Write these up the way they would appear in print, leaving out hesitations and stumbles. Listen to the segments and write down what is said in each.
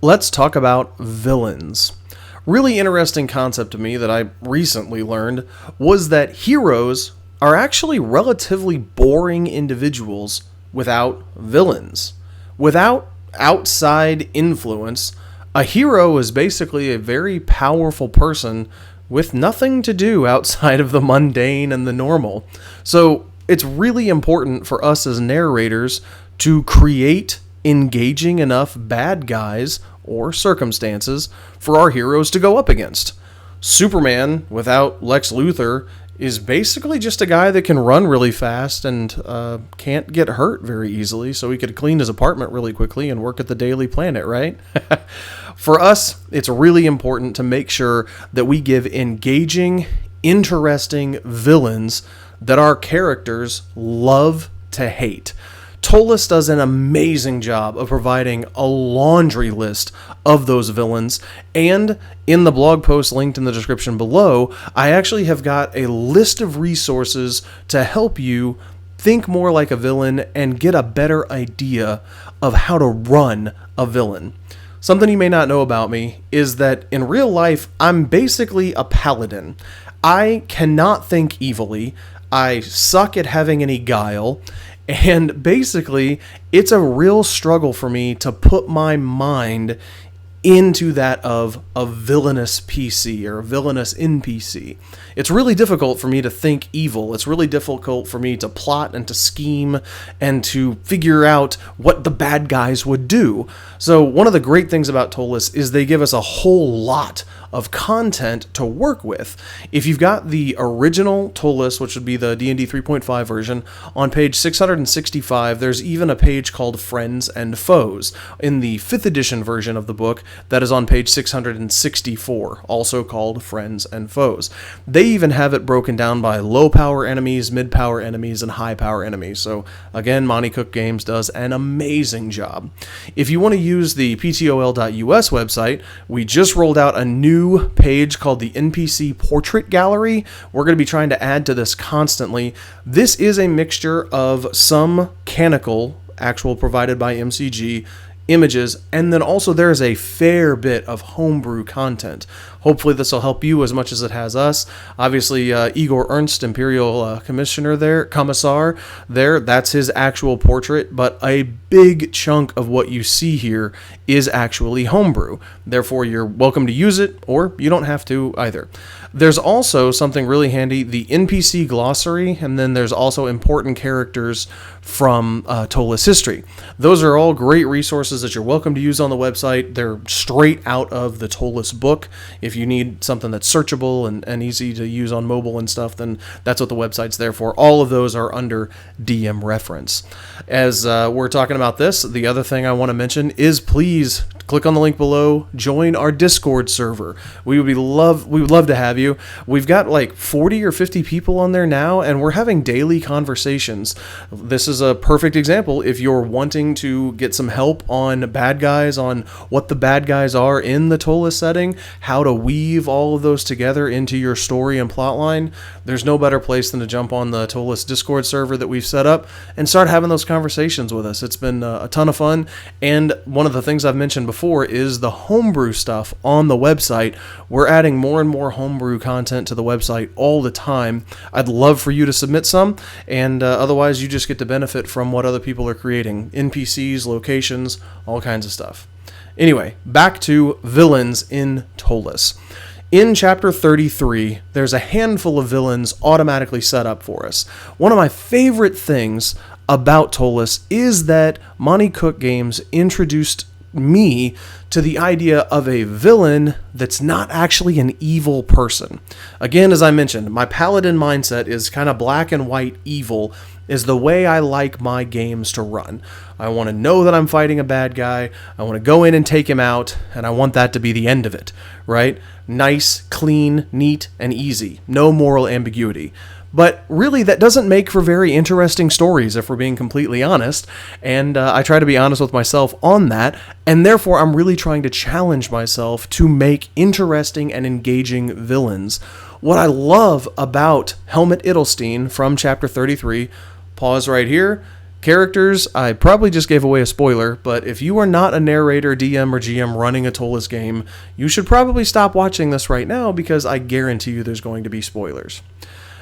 let's talk about villains. Really interesting concept to me that I recently learned was that heroes are actually relatively boring individuals without villains. Without outside influence, a hero is basically a very powerful person with nothing to do outside of the mundane and the normal. So it's really important for us as narrators to create engaging enough bad guys or circumstances for our heroes to go up against. Superman, without Lex Luthor, is basically just a guy that can run really fast and can't get hurt very easily, so he could clean his apartment really quickly and work at the Daily Planet, right? For us, it's really important to make sure that we give engaging, interesting villains that our characters love to hate. Ptolus does an amazing job of providing a laundry list of those villains, and in the blog post linked in the description below, I actually have got a list of resources to help you think more like a villain and get a better idea of how to run a villain. Something you may not know about me is that in real life, I'm basically a paladin. I cannot think evilly, I suck at having any guile, and basically, it's a real struggle for me to put my mind into that of a villainous PC or a villainous NPC. It's really difficult for me to think evil. It's really difficult for me to plot and to scheme and to figure out what the bad guys would do. So one of the great things about Ptolus is they give us a whole lot of content to work with. If you've got the original Ptolus, which would be the D&D 3.5 version, on page 665, there's even a page called Friends and Foes. In the 5th edition version of the book, that is on page 664, also called Friends and Foes. They even have it broken down by low power enemies, mid power enemies, and high power enemies. So again, Monty Cook Games does an amazing job. If you want to use the ptol.us website, we just rolled out a new page called the NPC Portrait Gallery. We're going to be trying to add to this constantly. This is a mixture of some canonical, actual provided by MCG, images, and then also there's a fair bit of homebrew content. Hopefully this will help you as much as it has us. Obviously, Igor Ernst, Imperial Commissar there, that's his actual portrait, but a big chunk of what you see here is actually homebrew. Therefore, you're welcome to use it, or you don't have to either. There's also something really handy, the NPC glossary, and then there's also important characters from Ptolus history. Those are all great resources that you're welcome to use on the website. They're straight out of the Ptolus book. If you need something that's searchable and easy to use on mobile and stuff, then that's what the website's there for. All of those are under DM reference. As we're talking about this, the other thing I want to mention is please click on the link below, join our Discord server. We would love to have you. We've got like 40 or 50 people on there now, and we're having daily conversations. This is a perfect example if you're wanting to get some help on bad guys, on what the bad guys are in the Ptolus setting, how to weave all of those together into your story and plotline. There's no better place than to jump on the Ptolus Discord server that we've set up and start having those conversations with us. It's been a ton of fun, and one of the things I've mentioned before is the homebrew stuff on the website. We're adding more and more homebrew content to the website all the time. I'd love for you to submit some, and otherwise you just get to benefit from what other people are creating. NPCs, locations, all kinds of stuff. Anyway, back to villains in Ptolus. In Chapter 33, there's a handful of villains automatically set up for us. One of my favorite things about Ptolus is that Monty Cook Games introduced me to the idea of a villain that's not actually an evil person. Again, as I mentioned, my paladin mindset is kind of black and white evil is the way I like my games to run. I want to know that I'm fighting a bad guy, I want to go in and take him out, and I want that to be the end of it, right? Nice, clean, neat, and easy. No moral ambiguity. But really, that doesn't make for very interesting stories, if we're being completely honest, and I try to be honest with myself on that, and therefore I'm really trying to challenge myself to make interesting and engaging villains. What I love about Helmut Ittelstein from Chapter 33, pause right here, Characters, I probably just gave away a spoiler, but if you are not a narrator, DM, or GM running a Ptolus game, you should probably stop watching this right now because I guarantee you there's going to be spoilers.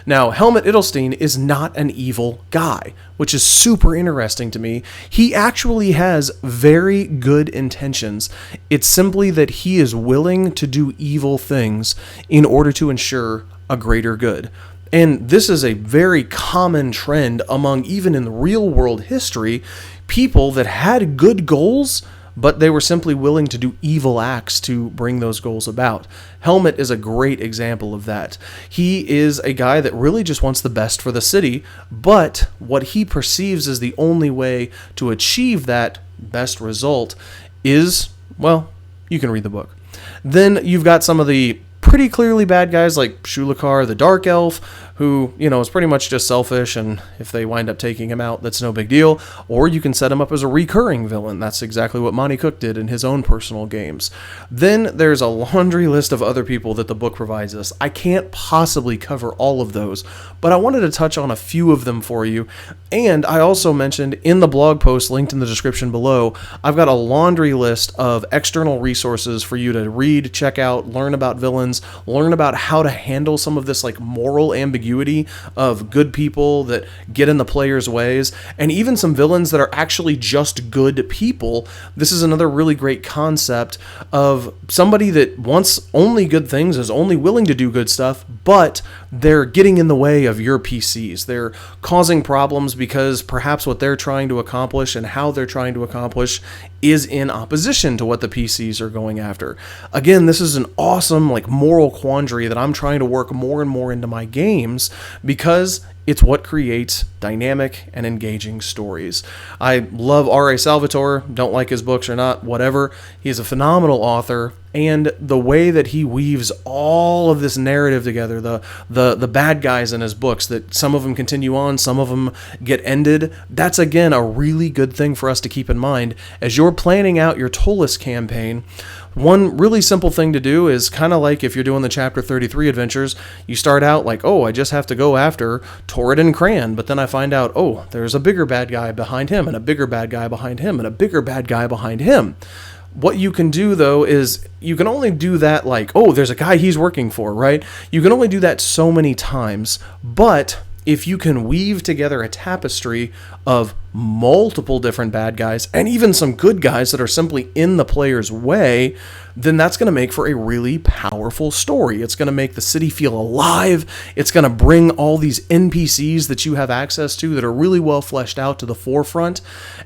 Now, Helmut Ittelstein is not an evil guy, which is super interesting to me. He actually has very good intentions. It's simply that he is willing to do evil things in order to ensure a greater good. And this is a very common trend among, even in real world history, people that had good goals, but they were simply willing to do evil acts to bring those goals about. Helmut is a great example of that. He is a guy that really just wants the best for the city, but what he perceives as the only way to achieve that best result is, well, you can read the book. Then you've got some of the pretty clearly bad guys like Shulakar, the Dark Elf, who, is pretty much just selfish, and if they wind up taking him out, that's no big deal. Or you can set him up as a recurring villain. That's exactly what Monty Cook did in his own personal games. Then there's a laundry list of other people that the book provides us. I can't possibly cover all of those, but I wanted to touch on a few of them for you. And I also mentioned in the blog post linked in the description below, I've got a laundry list of external resources for you to read, check out, learn about villains, learn about how to handle some of this like moral ambiguity of good people that get in the player's ways, and even some villains that are actually just good people. This is another really great concept of somebody that wants only good things, is only willing to do good stuff, but they're getting in the way of your PCs. They're causing problems because perhaps what they're trying to accomplish and how they're trying to accomplish is in opposition to what the PCs are going after. Again, this is an awesome moral quandary that I'm trying to work more and more into my games because it's what creates dynamic and engaging stories. I love R.A. Salvatore, don't like his books or not, whatever. He's a phenomenal author, and the way that he weaves all of this narrative together, the bad guys in his books, that some of them continue on, some of them get ended, that's again a really good thing for us to keep in mind as you're planning out your Ptolus campaign. One really simple thing to do is kind of like if you're doing the Chapter 33 adventures, you start out like, oh, I just have to go after Torrid and Cran, but then I find out, oh, there's a bigger bad guy behind him, and a bigger bad guy behind him, and a bigger bad guy behind him. What you can do, though, is you can only do that there's a guy he's working for, right? You can only do that so many times, but if you can weave together a tapestry of multiple different bad guys and even some good guys that are simply in the player's way, then that's going to make for a really powerful story. It's going to make the city feel alive. It's going to bring all these NPCs that you have access to that are really well fleshed out to the forefront.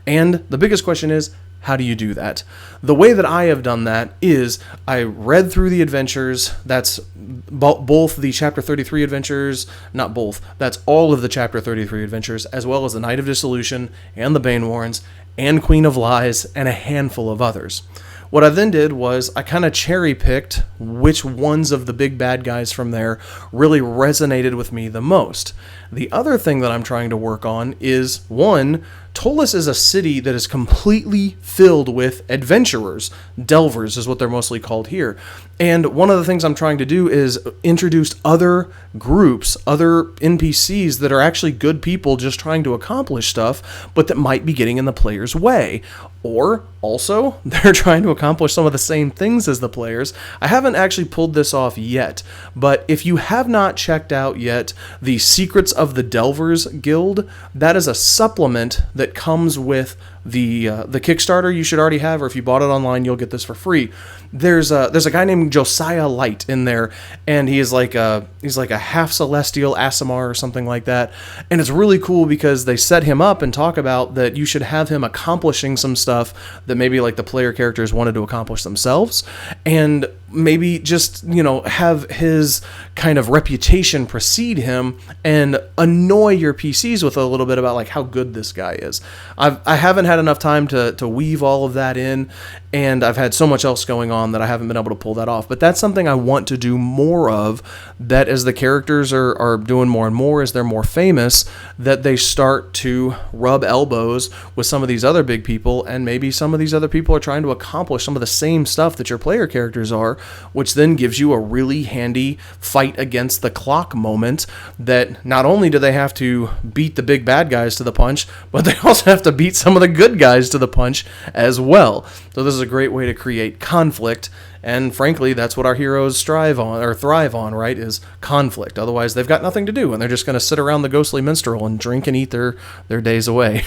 And the biggest question is, how do you do that? The way that I have done that is I read through the adventures. That's both the Chapter 33 adventures, not both, that's all of the Chapter 33 adventures, as well as the Night of Dissolution and the Banewarns and Queen of Lies and a handful of others. What I then did was I kind of cherry-picked which ones of the big bad guys from there really resonated with me the most. The other thing that I'm trying to work on is, one, Ptolus is a city that is completely filled with adventurers. Delvers is what they're mostly called here. And one of the things I'm trying to do is introduce other groups, other NPCs that are actually good people just trying to accomplish stuff, but that might be getting in the player's way. Or also, they're trying to accomplish some of the same things as the players. I haven't actually pulled this off yet, but if you have not checked out yet the Secrets of the Delvers Guild, that is a supplement that comes with the Kickstarter you should already have, or if you bought it online, you'll get this for free. There's a guy named Josiah Light in there, and he's like a half celestial Aasimar or something like that. And it's really cool because they set him up and talk about that you should have him accomplishing some stuff that maybe like the player characters wanted to accomplish themselves, and maybe just, have his kind of reputation precede him and annoy your PCs with a little bit about how good this guy is. I haven't had enough time to weave all of that in, and I've had so much else going on that I haven't been able to pull that off. But that's something I want to do more of, that as the characters are doing more and more, as they're more famous, that they start to rub elbows with some of these other big people, and maybe some of these other people are trying to accomplish some of the same stuff that your player characters are, which then gives you a really handy fight against the clock moment, that not only do they have to beat the big bad guys to the punch, but they also have to beat some of the good guys to the punch as well. So this is a great way to create conflict, and frankly, that's what our heroes strive on, or thrive on, right, is conflict. Otherwise, they've got nothing to do, and they're just going to sit around the ghostly minstrel and drink and eat their days away.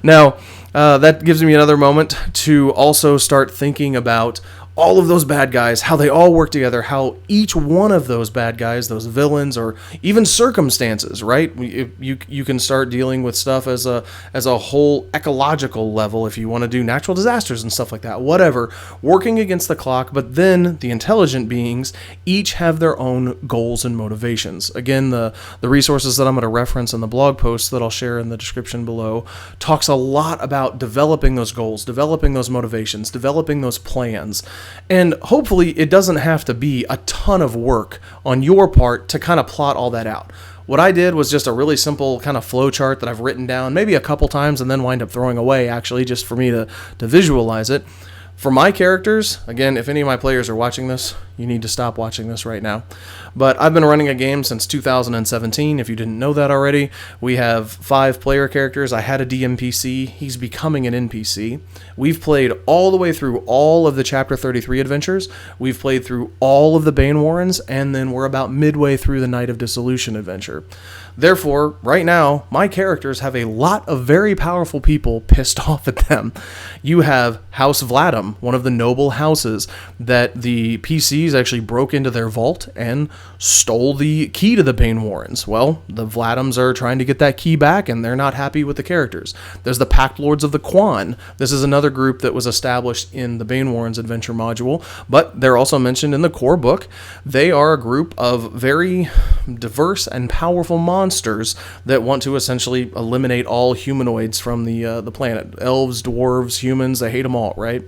Now, that gives me another moment to also start thinking about all of those bad guys, how they all work together, how each one of those bad guys, those villains, or even circumstances, right? You can start dealing with stuff as a whole ecological level, if you want to do natural disasters and stuff like that, whatever, working against the clock. But then the intelligent beings each have their own goals and motivations. Again, the resources that I'm going to reference in the blog post that I'll share in the description below talks a lot about developing those goals, developing those motivations, developing those plans. And hopefully it doesn't have to be a ton of work on your part to kind of plot all that out. What I did was just a really simple kind of flow chart that I've written down maybe a couple times and then wind up throwing away, actually, just for me to visualize it. For my characters, again, if any of my players are watching this, you need to stop watching this right now. But I've been running a game since 2017, if you didn't know that already. We have 5 player characters. I had a DMPC. He's becoming an NPC. We've played all the way through all of the Chapter 33 adventures. We've played through all of the Bane Warrens, and then we're about midway through the Night of Dissolution adventure. Therefore, right now, my characters have a lot of very powerful people pissed off at them. You have House Vladim, one of the noble houses that the PCs actually broke into their vault and stole the key to the Bane Warrens. Well, the Vladims are trying to get that key back, and they're not happy with the characters. There's the Pact Lords of the Quan. This is another group that was established in the Bane Warrens adventure module, but they're also mentioned in the core book. They are a group of very diverse and powerful monsters that want to essentially eliminate all humanoids from the planet. Elves, dwarves, humans, they hate them all, right?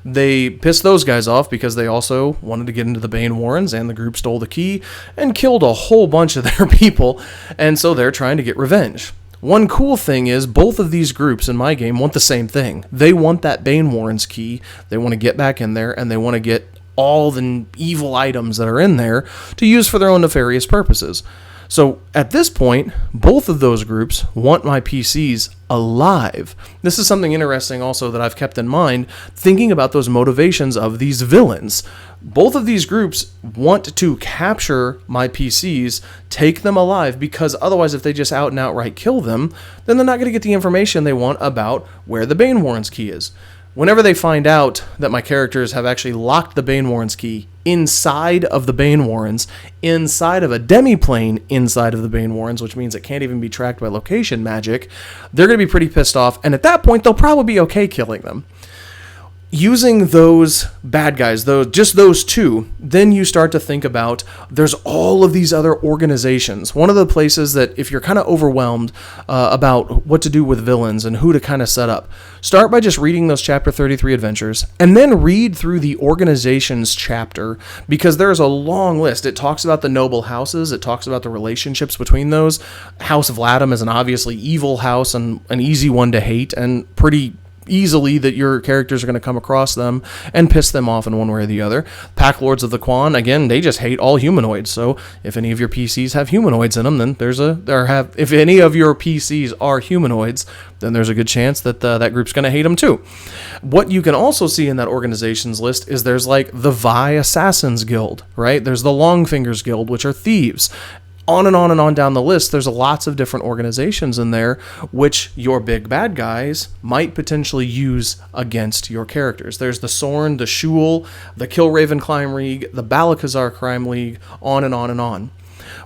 They pissed those guys off because they also wanted to get into the Bane Warrens, and the group stole the key and killed a whole bunch of their people, and so they're trying to get revenge. One cool thing is both of these groups in my game want the same thing. They want that Bane Warrens key. They want to get back in there, and they want to get all the evil items that are in there to use for their own nefarious purposes. So at this point, both of those groups want my PCs alive. This is something interesting also that I've kept in mind, thinking about those motivations of these villains. Both of these groups want to capture my PCs, take them alive, because otherwise if they just out and outright kill them, then they're not going to get the information they want about where the Bane Warrens key is. Whenever they find out that my characters have actually locked the Bane Warrens key inside of the Bane Warrens, inside of a demiplane inside of the Bane Warrens, which means it can't even be tracked by location magic, they're going to be pretty pissed off, and at that point, they'll probably be okay killing them. Using those bad guys, just those two, then you start to think about there's all of these other organizations. One of the places that if you're kind of overwhelmed about what to do with villains and who to kind of set up, start by just reading those Chapter 33 adventures and then read through the organizations chapter, because there's a long list. It talks about the noble houses. It talks about the relationships between those. House Vladim is an obviously evil house and an easy one to hate, and pretty easily that your characters are going to come across them and piss them off in one way or the other. Pact Lords of the Quan, again, they just hate all humanoids. So if any of your PCs have humanoids in them, then if any of your PCs are humanoids, then there's a good chance that that group's going to hate them too. What you can also see in that organizations list is there's like the Vi Assassins Guild, right? There's the Longfingers Guild, which are thieves. On and on and on down the list, there's lots of different organizations in there which your big bad guys might potentially use against your characters. There's the Sorn, the Shul, the Killraven Crime League, the Balakazar Crime League, on and on and on.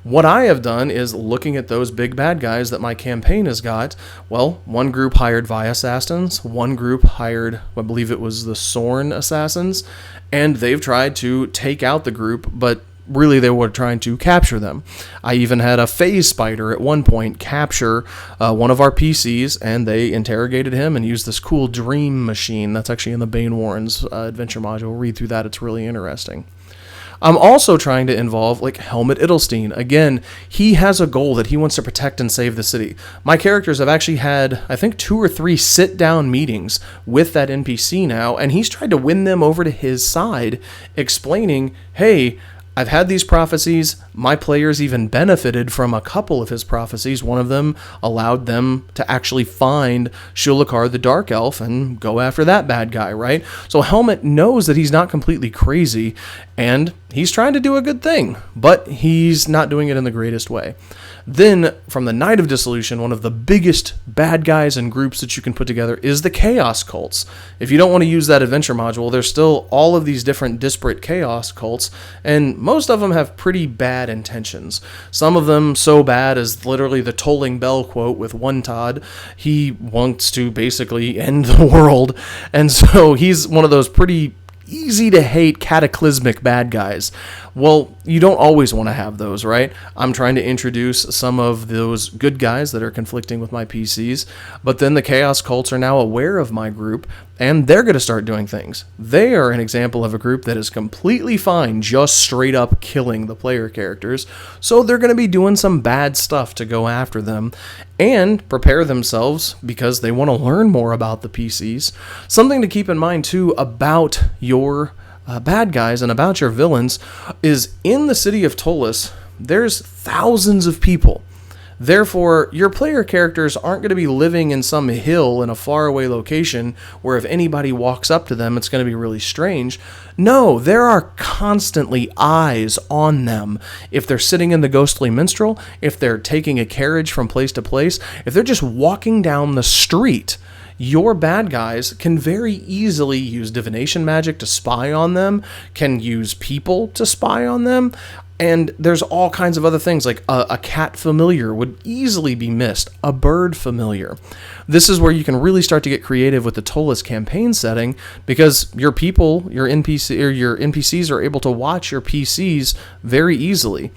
What I have done is looking at those big bad guys that my campaign has got. Well, one group hired Vi Assassins, one group hired, I believe it was the Sorn Assassins, and they've tried to take out the group, but really they were trying to capture them. I even had a phase spider at one point capture one of our PCs, and they interrogated him and used this cool dream machine that's actually in the Bane Warren's adventure module. Read through that, it's really interesting. I'm also trying to involve, like, Helmut Idelstein. Again, he has a goal that he wants to protect and save the city. My characters have actually had, I think, 2 or 3 sit-down meetings with that NPC now, and he's tried to win them over to his side, explaining, hey, I've had these prophecies. My players even benefited from a couple of his prophecies. One of them allowed them to actually find Shulakar the Dark Elf and go after that bad guy, right? So Helmut knows that he's not completely crazy, and he's trying to do a good thing, but he's not doing it in the greatest way. Then, from the Night of Dissolution, one of the biggest bad guys and groups that you can put together is the Chaos Cults. If you don't want to use that adventure module, there's still all of these different disparate Chaos Cults, and most of them have pretty bad intentions. Some of them so bad as literally the Tolling Bell quote with one Todd. He wants to basically end the world, and so he's one of those pretty easy to hate cataclysmic bad guys. Well, you don't always want to have those, right? I'm trying to introduce some of those good guys that are conflicting with my PCs, but then the Chaos Cults are now aware of my group, and they're going to start doing things. They are an example of a group that is completely fine just straight up killing the player characters, so they're going to be doing some bad stuff to go after them and prepare themselves because they want to learn more about the PCs. Something to keep in mind, too, about your bad guys and about your villains is in the city of Ptolus, there's thousands of people. Therefore, your player characters aren't going to be living in some hill in a faraway location where if anybody walks up to them, it's going to be really strange. No, there are constantly eyes on them. If they're sitting in the Ghostly Minstrel, if they're taking a carriage from place to place, if they're just walking down the street, your bad guys can very easily use divination magic to spy on them, can use people to spy on them, and there's all kinds of other things, like a cat familiar would easily be missed, a bird familiar. This is where you can really start to get creative with the Ptolus campaign setting, because your people, your NPCs are able to watch your PCs very easily.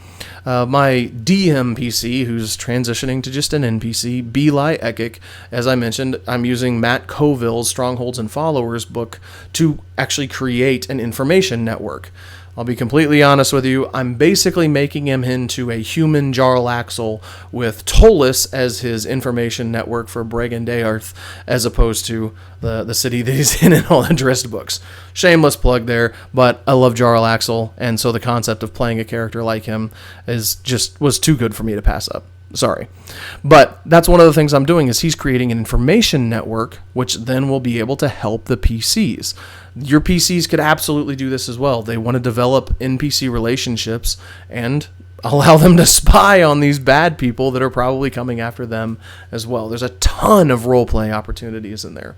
My DM PC, who's transitioning to just an NPC, Beli Ekik, as I mentioned, I'm using Matt Colville's Strongholds and Followers book to actually create an information network. I'll be completely honest with you, I'm basically making him into a human Jarlaxle with Ptolus as his information network for Bregendaerth, as opposed to the city that he's in all the Drizzt books. Shameless plug there, but I love Jarlaxle, and so the concept of playing a character like him was too good for me to pass up. Sorry. But that's one of the things I'm doing, is he's creating an information network, which then will be able to help the PCs. Your PCs could absolutely do this as well. They want to develop NPC relationships and allow them to spy on these bad people that are probably coming after them as well. There's a ton of role-play opportunities in there.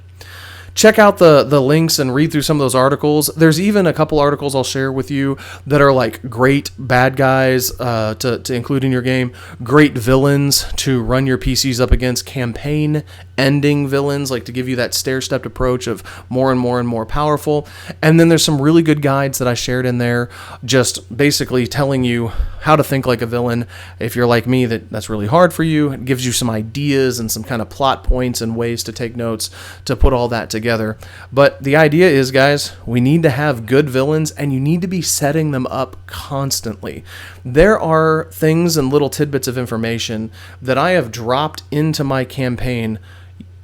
Check out the links and read through some of those articles. There's even a couple articles I'll share with you that are like great bad guys to include in your game, great villains to run your PCs up against, campaign ending villains, like to give you that stair-stepped approach of more and more and more powerful. And then there's some really good guides that I shared in there, just basically telling you how to think like a villain. If you're like me, that's really hard for you. It gives you some ideas and some kind of plot points and ways to take notes to put all that together. But the idea is, guys, we need to have good villains, and you need to be setting them up constantly. There are things and little tidbits of information that I have dropped into my campaign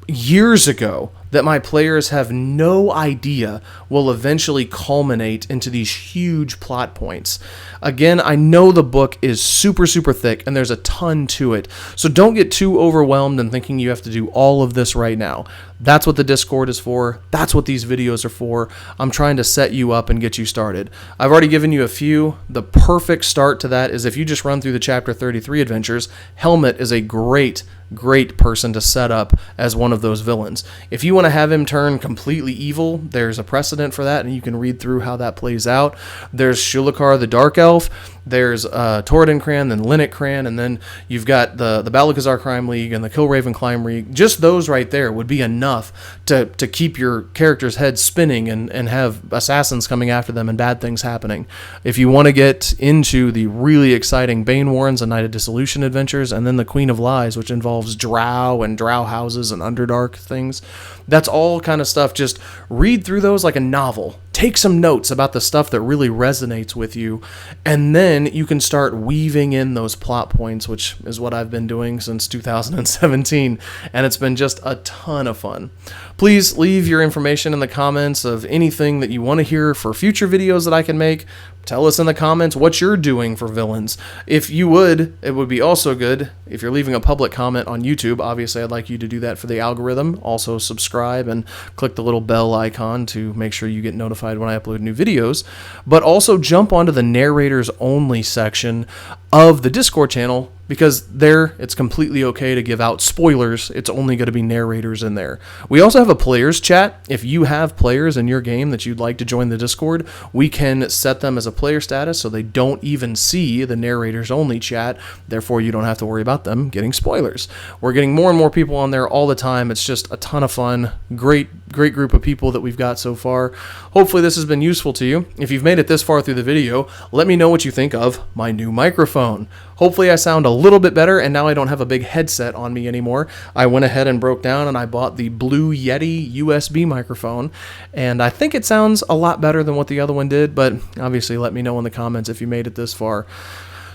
years ago that my players have no idea will eventually culminate into these huge plot points. Again, I know the book is super, super thick, and there's a ton to it, so don't get too overwhelmed and thinking you have to do all of this right now. That's what the Discord is for. That's what these videos are for. I'm trying to set you up and get you started. I've already given you a few. The perfect start to that is if you just run through the Chapter 33 adventures. Helmut is a great great person to set up as one of those villains. If you want to have him turn completely evil, there's a precedent for that, and you can read through how that plays out. There's Shulakar the Dark Elf, there's Torridon Cran, then Linnet Cran, and then you've got the Balakazar Crime League and the Killraven Crime League. Just those right there would be enough to keep your character's head spinning and have assassins coming after them and bad things happening. If you want to get into the really exciting Bane Warrens and Night of Dissolution adventures, and then the Queen of Lies, which involves drow and drow houses and Underdark things, that's all kind of stuff. Just read through those like a novel. Take some notes about the stuff that really resonates with you, and then you can start weaving in those plot points, which is what I've been doing since 2017, and it's been just a ton of fun. Please leave your information in the comments of anything that you want to hear for future videos that I can make. Tell us in the comments what you're doing for villains. If you would, it would be also good if you're leaving a public comment on YouTube. Obviously, I'd like you to do that for the algorithm. Also, subscribe and click the little bell icon to make sure you get notified when I upload new videos. But also jump onto the narrators only section of the Discord channel, because there it's completely okay to give out spoilers. It's only going to be narrators in there. We also have a players chat. If you have players in your game that you'd like to join the Discord, we can set them as a player status so they don't even see the narrators only chat. Therefore, you don't have to worry about them getting spoilers. We're getting more and more people on there all the time. It's just a ton of fun. Great group of people that we've got so far. Hopefully this has been useful to you. If you've made it this far through the video, let me know what you think of my new microphone. Hopefully I sound a little bit better, and now I don't have a big headset on me anymore. I went ahead and broke down and I bought the Blue Yeti USB microphone, and I think it sounds a lot better than what the other one did, but obviously let me know in the comments if you made it this far.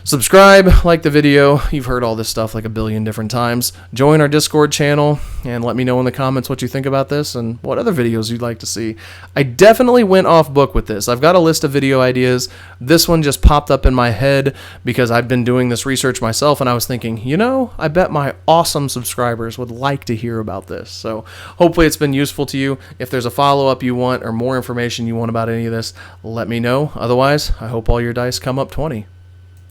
Subscribe, like the video. You've heard all this stuff like a billion different times. Join our Discord channel and let me know in the comments what you think about this and what other videos you'd like to see. I definitely went off book with this. I've got a list of video ideas. This one just popped up in my head because I've been doing this research myself, and I was thinking, you know, I bet my awesome subscribers would like to hear about this. So hopefully it's been useful to you. If there's a follow-up you want or more information you want about any of this, let me know. Otherwise, I hope all your dice come up 20.